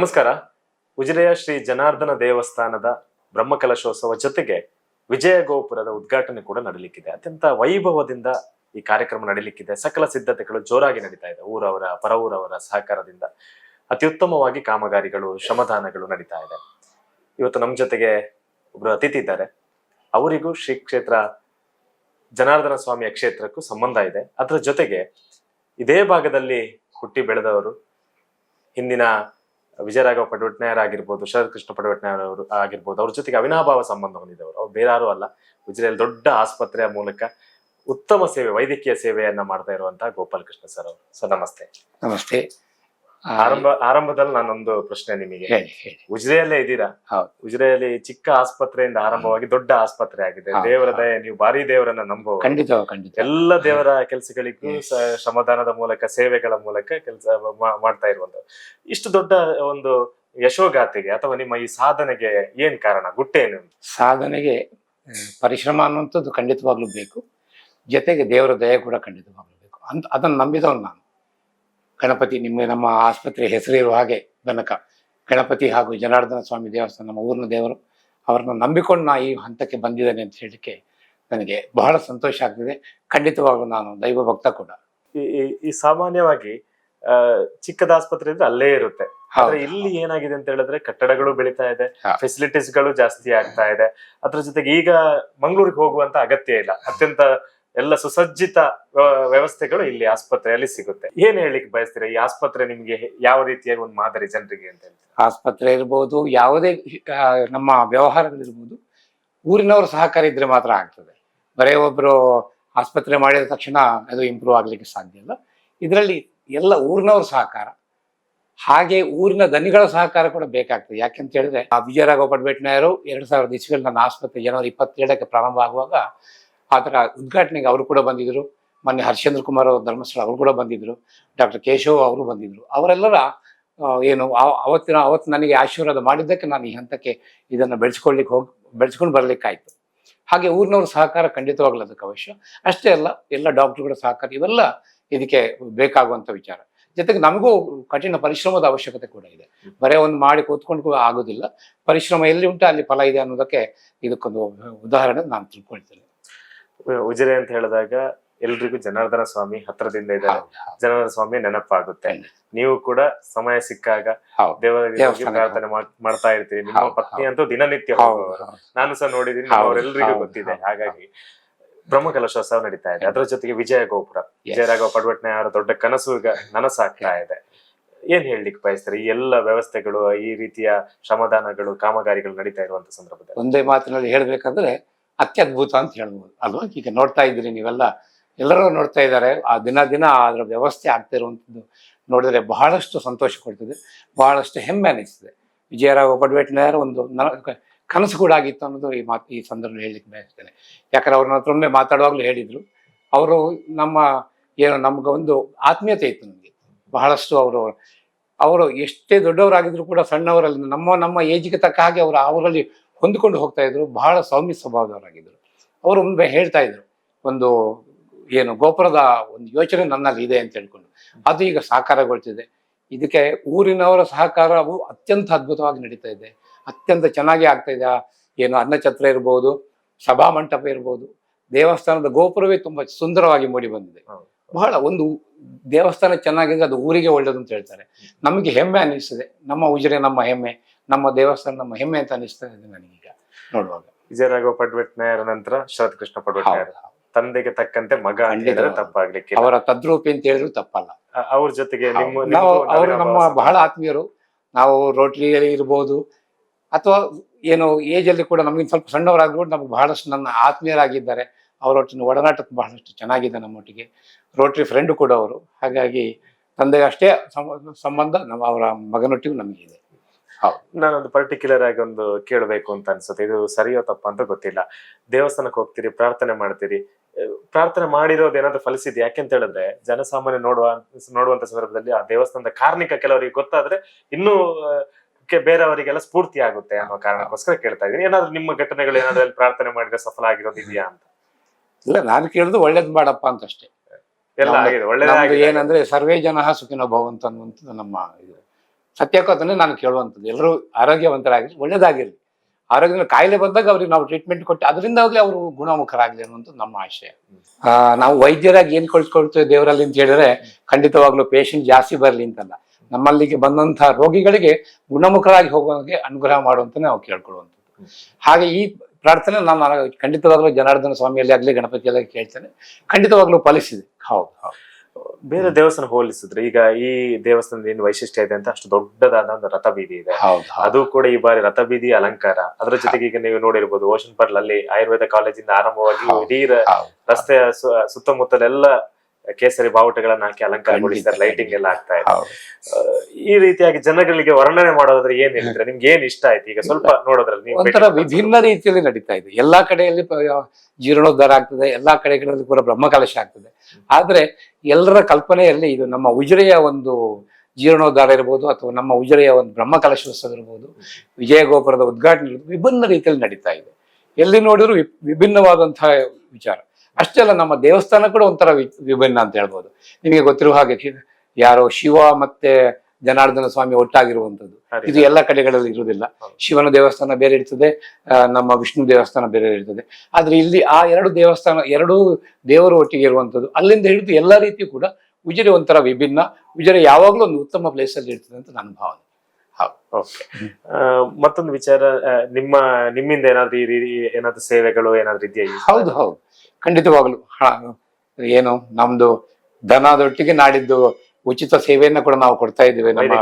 ನಮಸ್ಕಾರ. ಉಜಿರೆಯ ಶ್ರೀ ಜನಾರ್ದನ ದೇವಸ್ಥಾನದ ಬ್ರಹ್ಮಕಲಶೋತ್ಸವ ಜೊತೆಗೆ ವಿಜಯ ಗೋಪುರದ ಉದ್ಘಾಟನೆ ಕೂಡ ನಡೀಲಿಕ್ಕಿದೆ. ಅತ್ಯಂತ ವೈಭವದಿಂದ ಈ ಕಾರ್ಯಕ್ರಮ ನಡೀಲಿಕ್ಕಿದೆ. ಸಕಲ ಸಿದ್ಧತೆಗಳು ಜೋರಾಗಿ ನಡೀತಾ ಇದೆ. ಊರವರ ಪರವೂರವರ ಸಹಕಾರದಿಂದ ಅತ್ಯುತ್ತಮವಾಗಿ ಕಾಮಗಾರಿಗಳು ಶ್ರಮದಾನಗಳು ನಡೀತಾ ಇದೆ. ಇವತ್ತು ನಮ್ಮ ಜೊತೆಗೆ ಒಬ್ರು ಅತಿಥಿ ಇದ್ದಾರೆ. ಅವರಿಗೂ ಶ್ರೀ ಕ್ಷೇತ್ರ ಜನಾರ್ದನ ಸ್ವಾಮಿಯ ಕ್ಷೇತ್ರಕ್ಕೂ ಸಂಬಂಧ ಇದೆ. ಅದರ ಜೊತೆಗೆ ಇದೇ ಭಾಗದಲ್ಲಿ ಹುಟ್ಟಿ ಬೆಳೆದವರು, ಹಿಂದಿನ ವಿಜಯರಾಘವ ಪಟವಟ್ನಾಯರ್ ಶರತ್ ಕೃಷ್ಣ ಪಟವಟ್ನಾಯರ್ ಅವರು ಆಗಿರ್ಬೋದು, ಅವ್ರ ಜೊತೆಗೆ ಅವಿನಾಭಾವ ಸಂಬಂಧ ಹೊಂದಿದವರು. ಅವ್ರು ಬೇರೆ ಯಾರು ಅಲ್ಲ, ಉಜಿರೆಯಲ್ಲಿ ದೊಡ್ಡ ಆಸ್ಪತ್ರೆಯ ಮೂಲಕ ಉತ್ತಮ ಸೇವೆ, ವೈದ್ಯಕೀಯ ಸೇವೆಯನ್ನ ಮಾಡ್ತಾ ಇರುವಂತಹ ಗೋಪಾಲ್ ಕೃಷ್ಣ ಸರ್ ಅವರು. ಸರ್ ನಮಸ್ತೆ. ನಮಸ್ತೆ. ಆರಂಭದಲ್ಲಿ ನಾನೊಂದು ಪ್ರಶ್ನೆ ನಿಮಗೆ. ಉಜಿರೆಯಲ್ಲೇ ಇದ್ದೀರಾ. ಉಜಿರೆಯಲ್ಲಿ ಚಿಕ್ಕ ಆಸ್ಪತ್ರೆಯಿಂದ ಆರಂಭವಾಗಿ ದೊಡ್ಡ ಆಸ್ಪತ್ರೆ ಆಗಿದೆ. ದೇವರ ದಯೆ, ನೀವು ಭಾರಿ ದೇವರನ್ನ ನಂಬುವ. ಖಂಡಿತ ಎಲ್ಲ ದೇವರ ಕೆಲಸಗಳಿಗೂ ಶ್ರಮದಾನದ ಮೂಲಕ, ಸೇವೆಗಳ ಮೂಲಕ ಕೆಲಸ ಮಾಡ್ತಾ ಇರುವಂತ ಇಷ್ಟು ದೊಡ್ಡ ಒಂದು ಯಶೋಗಾಥೆಗೆ ಅಥವಾ ನಿಮ್ಮ ಈ ಸಾಧನೆಗೆ ಏನ್ ಕಾರಣ, ಗುಟ್ಟೇನು? ಸಾಧನೆಗೆ ಪರಿಶ್ರಮ ಅನ್ನುವಂಥದ್ದು ಖಂಡಿತವಾಗ್ಲೂ ಬೇಕು, ಜೊತೆಗೆ ದೇವರ ದಯೆ ಕೂಡ ಖಂಡಿತವಾಗ್ಲೂ ಬೇಕು ಅಂತ ಅದನ್ನು ನಂಬಿದವನು ನಾನು. ಗಣಪತಿ, ನಮ್ಮ ಆಸ್ಪತ್ರೆ ಹೆಸರಿರುವ ಹಾಗೆ ಗಣಕ ಗಣಪತಿ ಹಾಗೂ ಜನಾರ್ದನ ಸ್ವಾಮಿ ದೇವಸ್ಥಾನ ನಮ್ಮ ಊರಿನ ದೇವರು. ಅವ್ರನ್ನ ನಂಬಿಕೊಂಡು ನಾ ಈ ಹಂತಕ್ಕೆ ಬಂದಿದ್ದೇನೆ ಅಂತ ಹೇಳಲಿಕ್ಕೆ ನನಗೆ ಬಹಳ ಸಂತೋಷ ಆಗ್ತಿದೆ. ಖಂಡಿತವಾಗ್ಲೂ ನಾನು ದೈವ ಭಕ್ತ ಕೂಡ. ಈ ಸಾಮಾನ್ಯವಾಗಿ ಚಿಕ್ಕದ ಆಸ್ಪತ್ರೆ ಇದ್ರೆ ಅಲ್ಲೇ ಇರುತ್ತೆ. ಆದ್ರೆ ಇಲ್ಲಿ ಏನಾಗಿದೆ ಅಂತ ಹೇಳಿದ್ರೆ ಕಟ್ಟಡಗಳು ಬೆಳೀತಾ ಇದೆ, ಫೆಸಿಲಿಟೀಸ್ ಗಳು ಜಾಸ್ತಿ ಆಗ್ತಾ ಇದೆ. ಅದ್ರ ಜೊತೆಗೆ ಈಗ ಮಂಗಳೂರಿಗೆ ಹೋಗುವಂತ ಅಗತ್ಯ ಇಲ್ಲ. ಅತ್ಯಂತ ಎಲ್ಲ ಸುಸಜ್ಜಿತ ವ್ಯವಸ್ಥೆಗಳು ಇಲ್ಲಿ ಆಸ್ಪತ್ರೆಯಲ್ಲಿ ಸಿಗುತ್ತೆ. ಏನ್ ಹೇಳಿಕ್ ಬಯಸ್ತೀರಾ? ಈ ಆಸ್ಪತ್ರೆ ನಿಮ್ಗೆ ಯಾವ ರೀತಿಯಾಗಿ ಒಂದು ಮಾದರಿ ಜನರಿಗೆ ಅಂತ ಹೇಳ್ತೀರಾ? ಆಸ್ಪತ್ರೆ ಇರ್ಬೋದು, ಯಾವುದೇ ನಮ್ಮ ವ್ಯವಹಾರಗಳಿರ್ಬೋದು, ಊರಿನವರು ಸಹಕಾರ ಇದ್ರೆ ಮಾತ್ರ ಆಗ್ತದೆ. ಬರೇ ಒಬ್ರು ಆಸ್ಪತ್ರೆ ಮಾಡಿದ ತಕ್ಷಣ ಅದು ಇಂಪ್ರೂವ್ ಆಗ್ಲಿಕ್ಕೆ ಸಾಧ್ಯ ಇಲ್ಲ. ಇದರಲ್ಲಿ ಎಲ್ಲ ಊರಿನವ್ರ ಸಹಕಾರ, ಹಾಗೆ ಊರಿನ ದನಿಗಳ ಸಹಕಾರ ಕೂಡ ಬೇಕಾಗ್ತದೆ. ಯಾಕೆಂತ ಹೇಳಿದ್ರೆ ವಿಜಯರಾಘವ ಪಟವಟ್ನಾಯರು 2000 ಇಸ್ವಿಯಲ್ಲಿ ನನ್ನ ಆಸ್ಪತ್ರೆ ಜನವರಿ 27ಕ್ಕೆ ಪ್ರಾರಂಭ ಆಗುವಾಗ ಅದರ ಉದ್ಘಾಟನೆಗೆ ಅವರು ಕೂಡ ಬಂದಿದ್ರು. ಮೊನ್ನೆ ಹರ್ಷೇಂದ್ರ ಕುಮಾರ್ ಧರ್ಮಸ್ಥಳ ಅವರು ಕೂಡ ಬಂದಿದ್ರು. ಡಾಕ್ಟರ್ ಕೇಶವ್ ಅವರು ಬಂದಿದ್ರು. ಅವರೆಲ್ಲರ ಅವತ್ತು ನನಗೆ ಆಶೀರ್ವಾದ ಮಾಡಿದ್ದಕ್ಕೆ ನಾನು ಈ ಹಂತಕ್ಕೆ ಇದನ್ನು ಬೆಳೆಸ್ಕೊಂಡು ಬರ್ಲಿಕ್ಕಾಯ್ತು. ಹಾಗೆ ಊರಿನವ್ರ ಸಹಕಾರ ಖಂಡಿತವಾಗ್ಲೂ ಅದಕ್ಕೆ ಅವಶ್ಯ. ಅಷ್ಟೇ ಅಲ್ಲ, ಎಲ್ಲ ಡಾಕ್ಟರ್ಗಳ ಸಹಕಾರ, ಇವೆಲ್ಲ ಇದಕ್ಕೆ ಬೇಕಾಗುವಂಥ ವಿಚಾರ. ಜೊತೆಗೆ ನಮಗೂ ಕಠಿಣ ಪರಿಶ್ರಮದ ಅವಶ್ಯಕತೆ ಕೂಡ ಇದೆ. ಬರೇ ಒಂದು ಮಾಡಿ ಕೂತ್ಕೊಂಡು ಆಗೋದಿಲ್ಲ. ಪರಿಶ್ರಮ ಎಲ್ಲಿ ಉಂಟು ಅಲ್ಲಿ ಫಲ ಇದೆ ಅನ್ನೋದಕ್ಕೆ ಇದಕ್ಕೊಂದು ಉದಾಹರಣೆ ನಾನು ತಿಳ್ಕೊಳ್ತೇನೆ. ಉಜಿರೆ ಅಂತ ಹೇಳಿದಾಗ ಎಲ್ರಿಗೂ ಜನಾರ್ದನ ಸ್ವಾಮಿ ಹತ್ರದಿಂದ ಇದ್ದಾರೆ, ಜನಾರ್ದನ ಸ್ವಾಮಿ ನೆನಪಾಗುತ್ತೆ. ನೀವು ಕೂಡ ಸಮಯ ಸಿಕ್ಕಾಗ ದೇವರಿಗೆ ಪ್ರಾರ್ಥನೆ ಮಾಡ್ತಾ ಇರ್ತೀರಿ. ನಿಮ್ಮ ಪತ್ನಿ ಅಂತೂ ದಿನನಿತ್ಯ ಹೋಗುವವರು, ನಾನು ಸಹ ನೋಡಿದೀನಿ, ಅವರೆಲ್ಲರಿಗೂ ಗೊತ್ತಿದೆ. ಹಾಗಾಗಿ ಬ್ರಹ್ಮಕಲಶೋತ್ಸವ ನಡೀತಾ ಇದೆ. ಅದರ ಜೊತೆಗೆ ವಿಜಯ ಗೋಪುರ, ವಿಜಯರಾಘವ ಪಟವಟ್ನಾಯರ ದೊಡ್ಡ ಕನಸು ಈಗ ನನಸಾಗ್ತಾ ಇದೆ. ಏನ್ ಹೇಳಲಿಕ್ಕೆ ಬಯಸ್ತಾರೆ? ಈ ಎಲ್ಲ ವ್ಯವಸ್ಥೆಗಳು, ಈ ರೀತಿಯ ಶ್ರಮದಾನಗಳು, ಕಾಮಗಾರಿಗಳು ನಡೀತಾ ಇರುವಂತ ಸಂದರ್ಭದಲ್ಲಿ ಒಂದೇ ಮಾತಿನಲ್ಲಿ ಹೇಳ್ಬೇಕಂದ್ರೆ ಅತ್ಯದ್ಭುತ ಅಂತ ಹೇಳ್ಬೋದು ಅಲ್ವಾ? ಈಗ ನೋಡ್ತಾ ಇದ್ದೀರಿ ನೀವೆಲ್ಲ, ಎಲ್ಲರೂ ನೋಡ್ತಾ ಇದ್ದಾರೆ. ಆ ದಿನ ಅದರ ವ್ಯವಸ್ಥೆ ಆಗ್ತಾ ಇರುವಂಥದ್ದು ನೋಡಿದ್ರೆ ಬಹಳಷ್ಟು ಸಂತೋಷ ಕೊಡ್ತದೆ, ಬಹಳಷ್ಟು ಹೆಮ್ಮೆ ಅನಿಸ್ತದೆ. ವಿಜಯರಾಘವ ಪಟವಟ್ನಾಯರ್ ಒಂದು ಕನಸು ಕೂಡ ಆಗಿತ್ತು ಅನ್ನೋದು ಈ ಸಂದರ್ಭದಲ್ಲಿ ಹೇಳಲಿಕ್ಕೆ ಬಯಸ್ತೇನೆ. ಯಾಕಂದ್ರೆ ಅವ್ರನ್ನ ಹತ್ರ ಒಮ್ಮೆ ಮಾತಾಡುವಾಗಲೂ ಹೇಳಿದ್ರು, ಅವರು ನಮ್ಗೆ ಒಂದು ಆತ್ಮೀಯತೆ ಇತ್ತು ನಮಗೆ ಬಹಳಷ್ಟು. ಅವರು ಎಷ್ಟೇ ದೊಡ್ಡವರಾಗಿದ್ರು ಕೂಡ ಸಣ್ಣವರಲ್ಲಿ ನಮ್ಮ ಏಜಿಗೆ ತಕ್ಕ ಹಾಗೆ ಅವರಲ್ಲಿ ಹೊಂದ್ಕೊಂಡು ಹೋಗ್ತಾ ಇದ್ರು. ಬಹಳ ಸೌಮ್ಯ ಸ್ವಭಾವದವರಾಗಿದ್ರು. ಅವರು ಒಮ್ಮೆ ಹೇಳ್ತಾ ಇದ್ರು, ಒಂದು ಗೋಪುರದ ಒಂದು ಯೋಚನೆ ನನ್ನಲ್ಲಿ ಇದೆ ಅಂತ ಹೇಳ್ಕೊಂಡು, ಅದು ಈಗ ಸಾಕಾರಗೊಳ್ತಿದೆ. ಇದಕ್ಕೆ ಊರಿನವರ ಸಹಕಾರವು ಅತ್ಯಂತ ಅದ್ಭುತವಾಗಿ ನಡೀತಾ ಇದೆ, ಅತ್ಯಂತ ಚೆನ್ನಾಗಿ ಆಗ್ತಾ ಇದೆ. ಅನ್ನಛತ್ರ ಇರ್ಬೋದು, ಸಭಾ ಮಂಟಪ ಇರ್ಬೋದು, ದೇವಸ್ಥಾನದ ಗೋಪುರವೇ ತುಂಬಾ ಸುಂದರವಾಗಿ ಮೂಡಿ ಬಂದಿದೆ. ಬಹಳ ಒಂದು ದೇವಸ್ಥಾನ ಚೆನ್ನಾಗಿದೆ, ಅದು ಊರಿಗೆ ಒಳ್ಳೇದು ಅಂತ ಹೇಳ್ತಾರೆ. ನಮಗೆ ಹೆಮ್ಮೆ ಅನಿಸ್ತದೆ. ನಮ್ಮ ಉಜಿರೆ ನಮ್ಮ ಹೆಮ್ಮೆ, ನಮ್ಮ ದೇವಸ್ಥಾನ ನಮ್ಮ ಹೆಮ್ಮೆ ಅಂತ ಅನಿಸ್ತಾ ಇದೆ ನನಗೀಗ ನೋಡುವಾಗ. ವಿಜಯರಾಘವ ಪಟವಟ್ನಾಯರ ನಂತರ ಶರತ್ ಕೃಷ್ಣ ಪಟವಟ್ನಾಯರ್, ತಂದೆಗೆ ತಕ್ಕಂತೆ ಮಗ ತಪ್ಪಾಗ್ಲಿಕ್ಕೆ, ಅವರ ತದ್ರೂಪಿ ಅಂತ ಹೇಳಿದ್ರು ತಪ್ಪಲ್ಲ. ಅವ್ರ ಜೊತೆಗೆ ಅವರು ನಮ್ಮ ಬಹಳ ಆತ್ಮೀಯರು. ನಾವು ರೋಟರಿಯಲ್ಲಿ ಇರ್ಬೋದು, ಅಥವಾ ಏಜ್ ಅಲ್ಲಿ ಕೂಡ ನಮ್ಗೆ ಸ್ವಲ್ಪ ಸಣ್ಣವರಾಗ್ಬೋದು, ನಮ್ಗೆ ಬಹಳಷ್ಟು ನನ್ನ ಆತ್ಮೀಯರಾಗಿದ್ದಾರೆ. ಅವರೊಟ್ಟಿನ ಒಡನಾಟ ಬಹಳಷ್ಟು ಚೆನ್ನಾಗಿದೆ ನಮ್ಮೊಟ್ಟಿಗೆ. ರೋಟರಿ ಫ್ರೆಂಡ್ ಕೂಡ ಅವರು. ಹಾಗಾಗಿ ತಂದೆಗೆ ಅಷ್ಟೇ ಸಂಬಂಧ ಅವರ ಮಗನೊಟ್ಟಿಗೂ ನಮಗಿದೆ. ನಾನೊಂದು ಪರ್ಟಿಕ್ಯುಲರ್ ಆಗಿ ಒಂದು ಕೇಳಬೇಕು ಅಂತ ಅನ್ಸುತ್ತೆ. ಇದು ಸರಿಯೋ ತಪ್ಪ ಅಂತ ಗೊತ್ತಿಲ್ಲ. ದೇವಸ್ಥಾನಕ್ಕೆ ಹೋಗ್ತೀರಿ, ಪ್ರಾರ್ಥನೆ ಮಾಡ್ತೀರಿ, ಪ್ರಾರ್ಥನೆ ಮಾಡಿರೋದು ಏನಾದ್ರು ಫಲಿಸಿದೆ? ಯಾಕೆಂತ ಹೇಳಿದ್ರೆ ಜನಸಾಮಾನ್ಯ ನೋಡುವಂತ ಸಂದರ್ಭದಲ್ಲಿ ಆ ದೇವಸ್ಥಾನದ ಕಾರ್ಮಿಕ ಕೆಲವರಿಗೆ ಗೊತ್ತಾದ್ರೆ ಇನ್ನೂ ಬೇರೆಯವರಿಗೆಲ್ಲ ಸ್ಫೂರ್ತಿ ಆಗುತ್ತೆ ಅನ್ನೋ ಕಾರಣಕ್ಕೋಸ್ಕರ ಕೇಳ್ತಾ ಇದ್ದೀನಿ. ಏನಾದ್ರು ನಿಮ್ಮ ಘಟನೆಗಳು ಏನಾದ್ರು ಪ್ರಾರ್ಥನೆ ಮಾಡಿದ್ರೆ ಸಫಲ ಆಗಿರೋದು ಇದೆಯಾ ಅಂತ? ಇಲ್ಲ, ನಾನು ಕೇಳಿದ್ರು ಒಳ್ಳೇದ್ ಮಾಡಪ್ಪ ಅಂತ ಅಷ್ಟೇ. ಎಲ್ಲ ಆಗಿದೆ, ಒಳ್ಳೇದಾಗಿದೆ. ಏನಂದ್ರೆ ಸರ್ವೇ ಜನ ಸುಖಿನೋ ಭವಂತು ಅನ್ನುವಂಥದ್ದು ನಮ್ಮ ಇದು. ಸತ್ಯಕ್ಕೂ ಅದನ್ನೇ ನಾನು ಕೇಳುವಂಥದ್ದು. ಎಲ್ಲರೂ ಆರೋಗ್ಯವಂತರಾಗಲಿ, ಒಳ್ಳೇದಾಗಿರಲಿ. ಆರೋಗ್ಯದ ಕಾಯಿಲೆ ಬಂದಾಗ ಅವ್ರಿಗೆ ನಾವು ಟ್ರೀಟ್ಮೆಂಟ್ ಕೊಟ್ಟು ಅದರಿಂದಾಗಲೇ ಅವರು ಗುಣಮುಖರಾಗಲಿ ಅನ್ನುವಂಥದ್ದು ನಮ್ಮ ಆಶಯ. ನಾವು ವೈದ್ಯರಾಗಿ ಏನ್ ಕಳ್ಕೊಳ್ತೇವೆ ದೇವರಲ್ಲಿ ಅಂತ ಹೇಳಿದ್ರೆ ಖಂಡಿತವಾಗ್ಲೂ ಪೇಷಂಟ್ ಜಾಸ್ತಿ ಬರಲಿ ಅಂತಲ್ಲ, ನಮ್ಮಲ್ಲಿಗೆ ಬಂದಂತಹ ರೋಗಿಗಳಿಗೆ ಗುಣಮುಖರಾಗಿ ಹೋಗೋರಿಗೆ ಅನುಗ್ರಹ ಮಾಡುವಂತ ನಾವು ಕೇಳ್ಕೊಳ್ಳುವಂಥದ್ದು. ಹಾಗೆ ಈ ಪ್ರಾರ್ಥನೆ ನಾನು ಖಂಡಿತವಾಗ್ಲೂ ಜನಾರ್ದನ ಸ್ವಾಮಿಯಲ್ಲಿ ಆಗಲಿ ಗಣಪತಿಯಲ್ಲಿ ಕೇಳ್ತೇನೆ, ಖಂಡಿತವಾಗ್ಲೂ ಫಲಿಸಿದೆ. ಹೌದು ಹೌದು. ಬೇರೆ ದೇವಸ್ಥಾನ ಹೋಲಿಸಿದ್ರೆ ಈಗ ಈ ದೇವಸ್ಥಾನದ ಏನು ವೈಶಿಷ್ಟ್ಯ ಇದೆ ಅಂತ, ಅಷ್ಟು ದೊಡ್ಡದಾದ ಒಂದು ರಥಬೀದಿ ಇದೆ. ಹೌದು ಅದು ಕೂಡ ಈ ಬಾರಿ ರಥಬೀದಿ ಅಲಂಕಾರ. ಅದರ ಜೊತೆಗೆ ಈಗ ನೀವು ನೋಡಿರ್ಬೋದು ಓಷನ್ ಪರ್ಲ್ ಅಲ್ಲಿ ಆಯುರ್ವೇದ ಕಾಲೇಜಿಂದ ಆರಂಭವಾಗಿ ಇಡೀ ರಸ್ತೆಯ ಸುತ್ತಮುತ್ತಲೆಲ್ಲ ಕೇಸರಿ ಬಾವುಟಗಳನ್ನ ಹಾಕಿ ಅಲಂಕಾರಗೊಳಿಸಿದ್ದಾರೆ, ಲೈಟಿಂಗ್ ಎಲ್ಲ ಆಗ್ತಾ ಇದೆ. ಈ ರೀತಿಯಾಗಿ ಜನಗಳಿಗೆ ವರ್ಣನೆ ಮಾಡೋದಾದ್ರೆ ಏನ್ ಹೇಳಿದ್ರೆ ನಿಮ್ಗೆ ಏನ್ ಇಷ್ಟ ಆಯ್ತು? ಈಗ ಸ್ವಲ್ಪ ನೋಡೋದ್ರಲ್ಲಿ ನೀವು ಒಂಥರ ವಿಭಿನ್ನ ರೀತಿಯಲ್ಲಿ ನಡೀತಾ ಇದೆ. ಎಲ್ಲಾ ಕಡೆಯಲ್ಲಿ ಜೀರ್ಣೋದ್ಧಾರ ಆಗ್ತದೆ, ಎಲ್ಲಾ ಕಡೆಗಳಲ್ಲಿ ಕೂಡ ಬ್ರಹ್ಮಕಲಶ ಆಗ್ತದೆ. ಆದ್ರೆ ಎಲ್ಲರ ಕಲ್ಪನೆಯಲ್ಲಿ ಇದು ನಮ್ಮ ಉಜಿರೆಯ ಒಂದು ಜೀರ್ಣೋದ್ಧಾರ ಇರ್ಬೋದು, ಅಥವಾ ನಮ್ಮ ಉಜಿರೆಯ ಒಂದು ಬ್ರಹ್ಮಕಲಶೋತ್ಸವ ಇರ್ಬೋದು, ವಿಜಯ ಗೋಪುರದ ಉದ್ಘಾಟನೆ ಇರ್ಬೋದು, ವಿಭಿನ್ನ ರೀತಿಯಲ್ಲಿ ನಡೀತಾ ಇದೆ. ಎಲ್ಲಿ ನೋಡಿದ್ರು ವಿಭಿನ್ನವಾದಂತಹ ವಿಚಾರ. ಅಷ್ಟೇ ಅಲ್ಲ, ನಮ್ಮ ದೇವಸ್ಥಾನ ಕೂಡ ಒಂಥರ ವಿಭಿನ್ನ ಅಂತ ಹೇಳ್ಬೋದು. ನಿಮಗೆ ಗೊತ್ತಿರುವ ಹಾಗೆ ಯಾರೋ ಶಿವ ಮತ್ತೆ ಜನಾರ್ದನ ಸ್ವಾಮಿ ಒಟ್ಟಾಗಿರುವಂಥದ್ದು ಇದು ಎಲ್ಲ ಕಡೆಗಳಲ್ಲಿ ಇರುವುದಿಲ್ಲ. ಶಿವನ ದೇವಸ್ಥಾನ ಬೇರೆ ಇರ್ತದೆ, ನಮ್ಮ ವಿಷ್ಣು ದೇವಸ್ಥಾನ ಬೇರೆ ಇರ್ತದೆ. ಆದ್ರೆ ಇಲ್ಲಿ ಆ ಎರಡು ದೇವಸ್ಥಾನ, ಎರಡೂ ದೇವರು ಒಟ್ಟಿಗೆ ಇರುವಂಥದ್ದು. ಅಲ್ಲಿಂದ ಹಿಡಿದು ಎಲ್ಲಾ ರೀತಿಯೂ ಕೂಡ ಉಜಿರೆ ಒಂಥರ ವಿಭಿನ್ನ. ಉಜಿರೆ ಯಾವಾಗ್ಲೂ ಒಂದು ಉತ್ತಮ ಪ್ಲೇಸ್ ಅಲ್ಲಿ ಇರ್ತದೆ ಅಂತ ನನ್ನ ಭಾವನೆ. ಓಕೆ. ಮತ್ತೊಂದು ವಿಚಾರ, ನಿಮ್ಮಿಂದ ಏನಾದ್ರು ಏನಾದ್ರು ಸೇವೆಗಳು ಏನಾದ್ರು ಇದೆಯಾ? ಹೌದು ಹೌದು, ಖಂಡಿತವಾಗ್ಲು. ಏನು ನಮ್ದು ದನದೊಟ್ಟಿಗೆ ನಾಡಿದ್ದು ಉಚಿತ ಸೇವೆಯನ್ನ ಕೂಡ ನಾವು ಕೊಡ್ತಾ ಇದ್ದೇವೆ. ನಮ್ಮ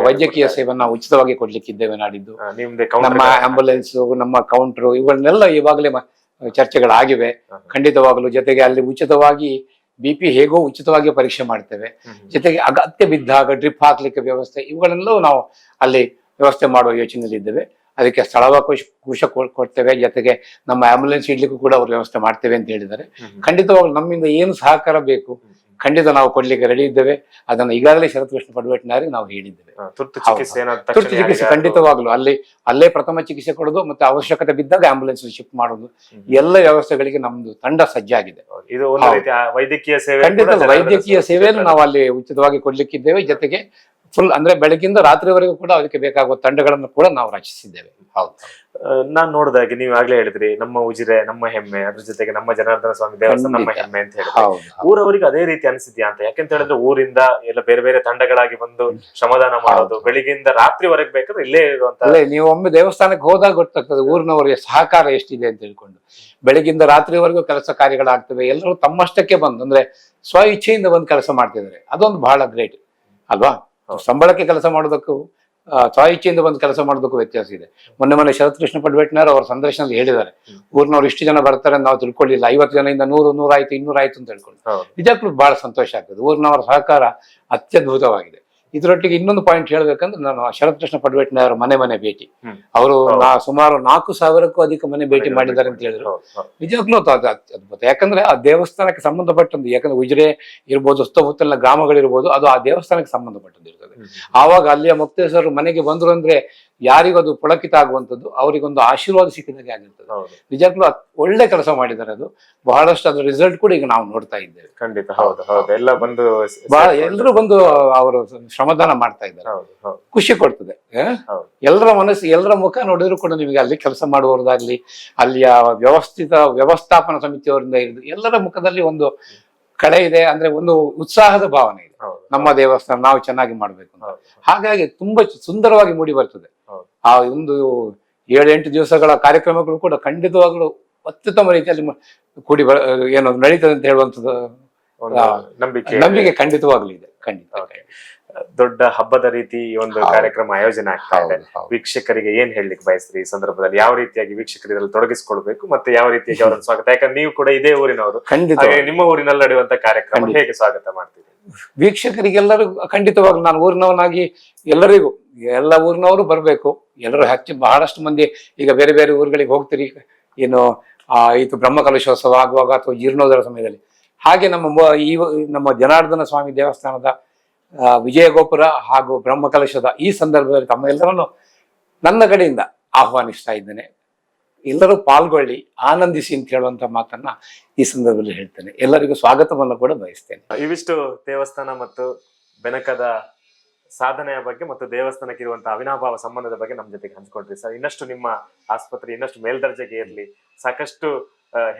ವೈದ್ಯಕೀಯ ಸೇವೆಯನ್ನ ನಾವು ಉಚಿತವಾಗಿ ಕೊಡ್ಲಿಕ್ಕಿದ್ದೇವೆ ನಾಡಿದ್ದು. ನಮ್ಮ ಆಂಬುಲೆನ್ಸ್, ನಮ್ಮ ಕೌಂಟರ್, ಇವುಗಳನ್ನೆಲ್ಲ ಇವಾಗಲೇ ಚರ್ಚೆಗಳಾಗಿವೆ. ಖಂಡಿತವಾಗ್ಲು ಜೊತೆಗೆ ಅಲ್ಲಿ ಉಚಿತವಾಗಿ BP ಹೇಗೋ ಉಚಿತವಾಗಿ ಪರೀಕ್ಷೆ ಮಾಡ್ತೇವೆ. ಜೊತೆಗೆ ಅಗತ್ಯ ಬಿದ್ದಾಗ ಡ್ರಿಪ್ ಹಾಕ್ಲಿಕ್ಕೆ ವ್ಯವಸ್ಥೆ, ಇವುಗಳನ್ನೆಲ್ಲೂ ನಾವು ಅಲ್ಲಿ ವ್ಯವಸ್ಥೆ ಮಾಡುವ ಯೋಚನೆಯಲ್ಲಿ ಇದ್ದೇವೆ. ಅದಕ್ಕೆ ಸ್ಥಳಾವಕಾಶ ಕೊಡ್ತೇವೆ. ಜೊತೆಗೆ ನಮ್ಮ ಆಂಬುಲೆನ್ಸ್ ಇಡ್ಲಿಕ್ಕೂ ಕೂಡ ಅವ್ರು ವ್ಯವಸ್ಥೆ ಮಾಡ್ತೇವೆ ಅಂತ ಹೇಳಿದ್ದಾರೆ. ಖಂಡಿತವಾಗ್ಲು ನಮ್ಮಿಂದ ಏನು ಸಹಕಾರ ಬೇಕು ಖಂಡಿತ ನಾವು ಕೊಡ್ಲಿಕ್ಕೆ ರೆಡಿ ಇದ್ದೇವೆ. ಅದನ್ನ ಈಗಾಗಲೇ ಶರತ್ಕೃಷ್ಣ ಪಡ್ವೇಟ್ನಾರಿ ನಾವು ಹೇಳಿದ್ದೇವೆ. ತುರ್ತು ಚಿಕಿತ್ಸೆ ಖಂಡಿತವಾಗ್ಲು ಅಲ್ಲೇ ಪ್ರಥಮ ಚಿಕಿತ್ಸೆ ಕೊಡೋದು, ಮತ್ತೆ ಅವಶ್ಯಕತೆ ಬಿದ್ದಾಗ ಆಂಬುಲೆನ್ಸ್ ಶಿಫ್ಟ್ ಮಾಡೋದು, ಎಲ್ಲ ವ್ಯವಸ್ಥೆಗಳಿಗೆ ನಮ್ದು ತಂಡ ಸಜ್ಜಾಗಿದೆ. ವೈದ್ಯಕೀಯ ಸೇವೆ, ಖಂಡಿತ ವೈದ್ಯಕೀಯ ಸೇವೆಯನ್ನು ನಾವು ಅಲ್ಲಿ ಉಚಿತವಾಗಿ ಕೊಡ್ಲಿಕ್ಕಿದ್ದೇವೆ. ಜೊತೆಗೆ ಫುಲ್ ಅಂದ್ರೆ ಬೆಳಗಿಂದ ರಾತ್ರಿವರೆಗೂ ಕೂಡ ಅದಕ್ಕೆ ಬೇಕಾಗುವ ತಂಡಗಳನ್ನು ಕೂಡ ನಾವು ರಚಿಸಿದ್ದೇವೆ. ಹೌದು. ನಾನ್ ನೋಡಿದಾಗೆ ನೀವು ಆಗ್ಲೇ ಹೇಳಿದ್ರಿ ನಮ್ಮ ಉಜಿರೆ ನಮ್ಮ ಹೆಮ್ಮೆ, ಅದ್ರ ಜೊತೆಗೆ ನಮ್ಮ ಜನಾರ್ದನ ಸ್ವಾಮಿ ದೇವಸ್ಥಾನ ನಮ್ಮ ಹೆಮ್ಮೆ ಅಂತ ಹೇಳಿದ್ರೆ ಊರವರಿಗೆ ಅದೇ ರೀತಿ ಅನಿಸಿದ್ಯಾ ಅಂತ? ಯಾಕೆಂತ ಹೇಳಿದ್ರೆ ಊರಿಂದ ಎಲ್ಲ ಬೇರೆ ಬೇರೆ ತಂಡಗಳಾಗಿ ಬಂದು ಶ್ರಮದಾನ ಮಾಡೋದು, ಬೆಳಿಗ್ಗೆಯಿಂದ ರಾತ್ರಿವರೆಗೆ ಬೇಕಾದ್ರೆ ಇಲ್ಲೇ ಇರುವಂತ. ನೀವು ಒಮ್ಮೆ ದೇವಸ್ಥಾನಕ್ಕೆ ಹೋದಾಗ ಗೊತ್ತಾಗ್ತದೆ ಊರಿನವರಿಗೆ ಸಹಕಾರ ಎಷ್ಟಿದೆ ಅಂತ ಹೇಳ್ಕೊಂಡು. ಬೆಳಗಿಂದ ರಾತ್ರಿವರೆಗೂ ಕೆಲಸ ಕಾರ್ಯಗಳಾಗ್ತವೆ. ಎಲ್ಲರೂ ತಮ್ಮಷ್ಟಕ್ಕೆ ಬಂದು ಅಂದ್ರೆ ಸ್ವ ಇಚ್ಛೆಯಿಂದ ಬಂದು ಕೆಲಸ ಮಾಡ್ತಿದ್ದಾರೆ. ಅದೊಂದು ಬಹಳ ಗ್ರೇಟ್ ಅಲ್ವಾ? ಸಂಬಳಕ್ಕೆ ಕೆಲಸ ಮಾಡೋದಕ್ಕೂ ಸ್ವ ಇಚ್ಛೆಯಿಂದ ಬಂದು ಕೆಲಸ ಮಾಡೋದಕ್ಕೂ ವ್ಯತ್ಯಾಸ ಇದೆ. ಮೊನ್ನೆ ಶರತ್ಕೃಷ್ಣ ಪಡ್ವೇಟ್ನಾರ್ ಅವರ ಸಂದರ್ಶನದಲ್ಲಿ ಹೇಳಿದ್ದಾರೆ, ಊರಿನವ್ರು ಇಷ್ಟು ಜನ ಬರ್ತಾರೆ ನಾವು ತಿಳ್ಕೊಳ್ಳಿಲ್ಲ, 50 ಜನದಿಂದ 100 ಆಯ್ತು 200 ಆಯ್ತು ಅಂತ ಹೇಳ್ಕೊಂಡು. ನಿಜಕ್ಕೂ ಬಹಳ ಸಂತೋಷ ಆಗ್ತದೆ. ಊರಿನವರ ಸಹಕಾರ ಅತ್ಯದ್ಭುತವಾಗಿದೆ. ಇದರೊಟ್ಟಿಗೆ ಇನ್ನೊಂದು ಪಾಯಿಂಟ್ ಹೇಳ್ಬೇಕಂದ್ರೆ, ನಾನು ಶರತ್ಕೃಷ್ಣ ಪಡ್ವೇಟ್ನಾರ್ ಮನೆ ಭೇಟಿ, ಅವರು ಸುಮಾರು 4,000ಕ್ಕೂ ಅಧಿಕ ಮನೆ ಭೇಟಿ ಮಾಡಿದ್ದಾರೆ ಅಂತ ಹೇಳಿದ್ರು. ನಿಜವಾಗ್ಲೂ ಅದ್ಭುತ. ಯಾಕಂದ್ರೆ ಆ ದೇವಸ್ಥಾನಕ್ಕೆ ಸಂಬಂಧಪಟ್ಟದ್ದು, ಯಾಕಂದ್ರೆ ಉಜಿರೆ ಇರ್ಬೋದು, ಸುತ್ತಮುತ್ತಲಿನ ಗ್ರಾಮಗಳಿರ್ಬೋದು, ಅದು ಆ ದೇವಸ್ಥಾನಕ್ಕೆ ಸಂಬಂಧಪಟ್ಟದ್ದು ಇರ್ತದೆ. ಆವಾಗ ಅಲ್ಲಿಯ ಮುಕ್ತೇಶ್ವರರು ಮನೆಗೆ ಬಂದ್ರು ಅಂದ್ರೆ ಯಾರಿಗೂ ಅದು ಪುಳಕಿತ ಆಗುವಂಥದ್ದು, ಅವರಿಗೊಂದು ಆಶೀರ್ವಾದ ಸಿಕ್ಕಿದಾಗೆ ಆಗಿರ್ತದೆ. ನಿಜಕ್ಕೂ ಒಳ್ಳೆ ಕೆಲಸ ಮಾಡಿದ್ದಾರೆ. ಅದು ಬಹಳಷ್ಟು ಅದರ ರಿಸಲ್ಟ್ ಕೂಡ ಈಗ ನಾವು ನೋಡ್ತಾ ಇದ್ದೇವೆ. ಖಂಡಿತ. ಹೌದು ಹೌದು. ಎಲ್ಲ ಬಂದು ಎಲ್ಲರೂ ಬಂದು ಅವರು ಶ್ರಮದಾನ ಮಾಡ್ತಾ ಇದ್ದಾರೆ. ಖುಷಿ ಕೊಡ್ತದೆ. ಎಲ್ಲರ ಮನಸ್ಸು, ಎಲ್ಲರ ಮುಖ ನೋಡಿದ್ರು ಕೂಡ ನಿಮಗೆ ಅಲ್ಲಿ ಕೆಲಸ ಮಾಡುವವರದಾಗ್ಲಿ, ಅಲ್ಲಿಯ ವ್ಯವಸ್ಥಾಪನಾ ಸಮಿತಿಯವರಿಂದ ಹಿಡಿದು ಎಲ್ಲರ ಮುಖದಲ್ಲಿ ಒಂದು ಕಳೆ ಇದೆ. ಅಂದ್ರೆ ಒಂದು ಉತ್ಸಾಹದ ಭಾವನೆ ಇದೆ. ನಮ್ಮ ದೇವಸ್ಥಾನ ನಾವು ಚೆನ್ನಾಗಿ ಮಾಡ್ಬೇಕು ಅಂತ. ಹಾಗಾಗಿ ತುಂಬಾ ಸುಂದರವಾಗಿ ಮೂಡಿ ಬರ್ತದೆ. ಆ ಒಂದು 7-8 ದಿವಸಗಳ ಕಾರ್ಯಕ್ರಮಗಳು ಕೂಡ ಖಂಡಿತವಾಗ್ಲೂ ಅತ್ಯುತ್ತಮ ರೀತಿಯಲ್ಲಿ ಕೂಡಿ ಏನು ನಡೀತದೆ ಅಂತ ಹೇಳುವಂಥದ್ದು ನಂಬಿಕೆ ಖಂಡಿತವಾಗ್ಲೂ ಇದೆ. ಖಂಡಿತ ದೊಡ್ಡ ಹಬ್ಬದ ರೀತಿ ಈ ಒಂದು ಕಾರ್ಯಕ್ರಮ ಆಯೋಜನೆ ಆಗ್ತಾ ಇದೆ. ವೀಕ್ಷಕರಿಗೆ ಏನ್ ಹೇಳಲಿಕ್ಕೆ ಬಯಸ್ತೀರಿ ಈ ಸಂದರ್ಭದಲ್ಲಿ? ಯಾವ ರೀತಿಯಾಗಿ ವೀಕ್ಷಕರು ಇದರಲ್ಲಿ ತೊಡಗಿಸಿಕೊಳ್ಬೇಕು, ಮತ್ತೆ ಯಾವ ರೀತಿಯಾಗಿ ಅವರನ್ನು ಸ್ವಾಗತ? ಯಾಕಂದ್ರೆ ನೀವು ಕೂಡ ಇದೇ ಊರಿನವರು, ನಿಮ್ಮ ಊರಿನಲ್ಲಿ ನಡೆಯುವಂತ ಕಾರ್ಯಕ್ರಮ ಹೇಗೆ ಸ್ವಾಗತ ಮಾಡ್ತೀವಿ? ವೀಕ್ಷಕರಿಗೆಲ್ಲರೂ ಖಂಡಿತವಾಗ್ಲೂ ನಾನು ಊರಿನವನಾಗಿ ಎಲ್ಲರಿಗೂ, ಎಲ್ಲ ಊರಿನವರು ಬರ್ಬೇಕು. ಎಲ್ಲರೂ ಬಹಳಷ್ಟು ಮಂದಿ ಈಗ ಬೇರೆ ಬೇರೆ ಊರುಗಳಿಗೆ ಹೋಗ್ತೀರಿ, ಏನು ಇದು ಬ್ರಹ್ಮಕಲಶೋತ್ಸವ ಆಗುವಾಗ ಅಥವಾ ಜೀರ್ಣೋದ್ಧಾರ ಸಮಯದಲ್ಲಿ. ಹಾಗೆ ನಮ್ಮ ಜನಾರ್ದನ ಸ್ವಾಮಿ ದೇವಸ್ಥಾನದ ವಿಜಯ ಗೋಪುರ ಹಾಗೂ ಬ್ರಹ್ಮಕಲಶದ ಈ ಸಂದರ್ಭದಲ್ಲಿ ತಮ್ಮೆಲ್ಲರನ್ನು ನನ್ನ ಕಡೆಯಿಂದ ಆಹ್ವಾನಿಸ್ತಾ ಇದ್ದೇನೆ. ಎಲ್ಲರೂ ಪಾಲ್ಗೊಳ್ಳಿ, ಆನಂದಿಸಿ ಅಂತ ಹೇಳುವಂತ ಮಾತನ್ನ ಈ ಸಂದರ್ಭದಲ್ಲಿ ಹೇಳ್ತೇನೆ. ಎಲ್ಲರಿಗೂ ಸ್ವಾಗತವನ್ನು ಕೂಡ ಬಯಸ್ತೇನೆ. ಇವಿಷ್ಟು ದೇವಸ್ಥಾನ ಮತ್ತು ಬೆನಕದ ಸಾಧನೆಯ ಬಗ್ಗೆ ಮತ್ತು ದೇವಸ್ಥಾನಕ್ಕೆ ಇರುವಂತಹ ಅವಿನಾಭಾವ ಸಂಬಂಧದ ಬಗ್ಗೆ ನಮ್ಮ ಜೊತೆಗೆ ಹಂಚ್ಕೊಂಡ್ರಿ ಸರ್. ಇನ್ನಷ್ಟು ನಿಮ್ಮ ಆಸ್ಪತ್ರೆ ಇನ್ನಷ್ಟು ಮೇಲ್ದರ್ಜೆಗೆ ಇರ್ಲಿ, ಸಾಕಷ್ಟು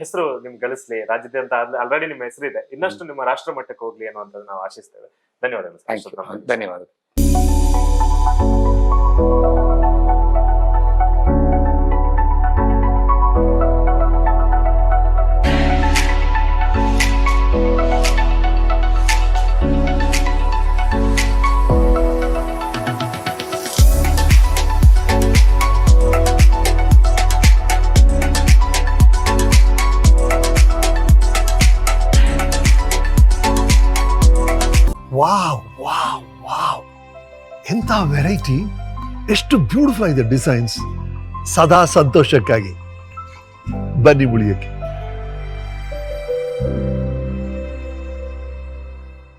ಹೆಸರು ನಿಮ್ಗೆ ಗಳಿಸ್ಲಿ, ರಾಜ್ಯದಂತ ಆಲ್ರೆಡಿ ನಿಮ್ಮ ಹೆಸರಿದೆ, ಇನ್ನಷ್ಟು ನಿಮ್ಮ ರಾಷ್ಟ್ರ ಮಟ್ಟಕ್ಕೆ ಹೋಗ್ಲಿ ಅನ್ನುವಂಥದ್ದು ನಾವು ಆಶಿಸ್ತೇವೆ. ಧನ್ಯವಾದಗಳು ಸರ್. ಧನ್ಯವಾದ. ವಾವ್ ವಾವ್ ವಾವ್, ಎಂಥ ವೆರೈಟಿ, ಎಷ್ಟು ಬ್ಯೂಟಿಫುಲ್ ಆಗಿದೆ ಡಿಸೈನ್ಸ್. ಸದಾ ಸಂತೋಷಕ್ಕಾಗಿ ಬನ್ನಿ ಉಳಿಯಕ್ಕೆ.